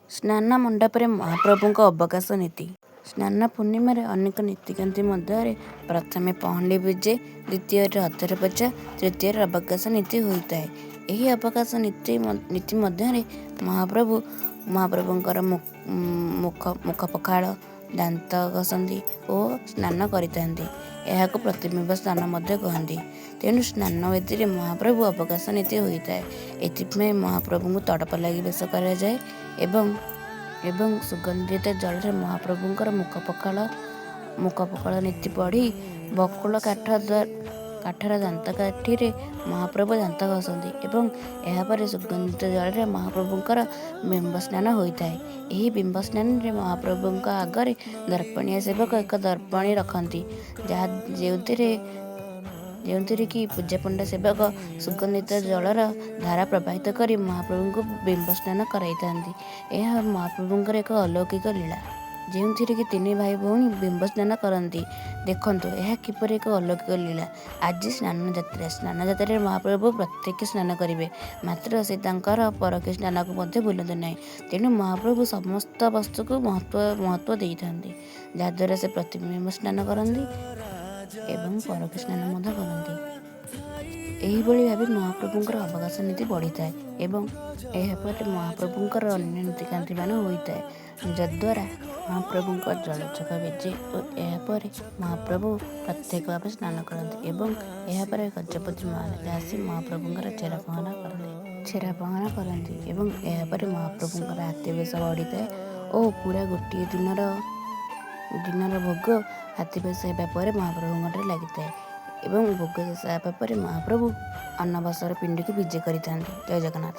ସ୍ନାନ ମଣ୍ଡପରେ ମହାପ୍ରଭୁଙ୍କ ଅବକାଶ ନୀତି। ସ୍ନାନ ପୂର୍ଣ୍ଣିମାରେ ଅନେକ ନୀତିକାନ୍ତି ମଧ୍ୟରେ ପ୍ରଥମେ ପହଣ୍ଡି ବିଜେ, ଦ୍ୱିତୀୟରେ ଅଧରପଚା, ତୃତୀୟରେ ଅବକାଶ ନୀତି ହୋଇଥାଏ। ଏହି ଅବକାଶ ନୀତି ମଧ୍ୟରେ ମହାପ୍ରଭୁଙ୍କର ମୁଖ ପଖାଳ, ଦାନ୍ତ ଘଷନ୍ତି ଓ ସ୍ନାନ କରିଥାନ୍ତି। ଏହାକୁ ପ୍ରତିବିମ୍ବ ସ୍ନାନ ମଧ୍ୟ କହନ୍ତି। ତେଣୁ ସ୍ନାନ ବେଦୀରେ ମହାପ୍ରଭୁ ଅବକାଶ ନୀତି ହୋଇଥାଏ। ଏଥିପାଇଁ ମହାପ୍ରଭୁଙ୍କୁ ତଡ଼ପ ଲାଗି ବେଶ କରାଯାଏ ଏବଂ ସୁଗନ୍ଧିତ ଜଳରେ ମହାପ୍ରଭୁଙ୍କର ମୁଖ ପଖାଳ ନୀତି ପଢ଼ି ବକୁଳ କାଠର ଦାନ୍ତକାଠିରେ ମହାପ୍ରଭୁ ଦାନ୍ତ ଘଷନ୍ତି ଏବଂ ଏହାପରେ ସୁଗନ୍ଧିତ ଜଳରେ ମହାପ୍ରଭୁଙ୍କର ବିମ୍ବ ସ୍ନାନ ହୋଇଥାଏ। ଏହି ବିମ୍ବ ସ୍ନାନରେ ମହାପ୍ରଭୁଙ୍କ ଆଗରେ ଦର୍ପଣିଆ ସେବକ ଏକ ଦର୍ପଣୀ ରଖନ୍ତି, ଯେଉଁଥିରେ କି ପୂଜାପଣ୍ଡା ସେବକ ସୁଗନ୍ଧିତ ଜଳର ଧାରା ପ୍ରବାହିତ କରି ମହାପ୍ରଭୁଙ୍କୁ ବିମ୍ବ ସ୍ନାନ କରାଇଥାନ୍ତି। ଏହା ମହାପ୍ରଭୁଙ୍କର ଏକ ଅଲୌକିକ ଲୀଳା, ଯେଉଁଥିରେ କି ତିନି ଭାଇ ଭଉଣୀ ବିମ୍ବ ସ୍ନାନ କରନ୍ତି। ଦେଖନ୍ତୁ ଏହା କିପରି ଏକ ଅଲୌକିକ ଲୀଳା। ଆଜି ସ୍ନାନଯାତ୍ରାରେ ମହାପ୍ରଭୁ ପ୍ରତ୍ୟକ୍ଷ ସ୍ନାନ କରିବେ, ମାତ୍ର ସେ ତାଙ୍କର ପରୋକ୍ଷ ସ୍ନାନକୁ ମଧ୍ୟ ଭୁଲନ୍ତି ନାହିଁ। ତେଣୁ ମହାପ୍ରଭୁ ସମସ୍ତ ବସ୍ତୁକୁ ମହତ୍ତ୍ୱ ଦେଇଥାନ୍ତି, ଯାହାଦ୍ୱାରା ସେ ପ୍ରତିବିମ୍ବ ସ୍ନାନ କରନ୍ତି ଏବଂ ପରୋକ୍ଷ ସ୍ନାନ ମଧ୍ୟ କରନ୍ତି। ଏହିଭଳି ଭାବେ ମହାପ୍ରଭୁଙ୍କର ଅବକାଶ ନୀତି ବଢ଼ିଥାଏ ଏବଂ ଏହାପରେ ମହାପ୍ରଭୁଙ୍କର ଅନ୍ୟ ନୀତିକାନ୍ତିମାନ ହୋଇଥାଏ, ଯଦ୍ୱାରା ମହାପ୍ରଭୁଙ୍କ ଜଳଛତ୍ର ବିଜେ ଓ ଏହାପରେ ମହାପ୍ରଭୁ ପ୍ରତ୍ୟେକ ଭାବେ ସ୍ନାନ କରନ୍ତି ଏବଂ ଏହାପରେ ଗଜପତି ମହାରାଜ ଆସି ମହାପ୍ରଭୁଙ୍କର ଛେରା ପହଁରା କରନ୍ତି ଏବଂ ଏହାପରେ ମହାପ୍ରଭୁଙ୍କର ହାତୀ ବେଶ ବଢ଼ିଥାଏ ଓ ପୁରା ଗୋଟିଏ ଦିନର ଭୋଗ ହାତୀ ବେଶ ହେବା ପରେ ମହାପ୍ରଭୁଙ୍କଠାରେ ଲାଗିଥାଏ ଏବଂ ଭୋଗ ଶେଷ ହେବା ପରେ ମହାପ୍ରଭୁ ଅନବସର ପିଣ୍ଡିକୁ ବିଜେ କରିଥାନ୍ତି। ଜୟ ଜଗନ୍ନାଥ।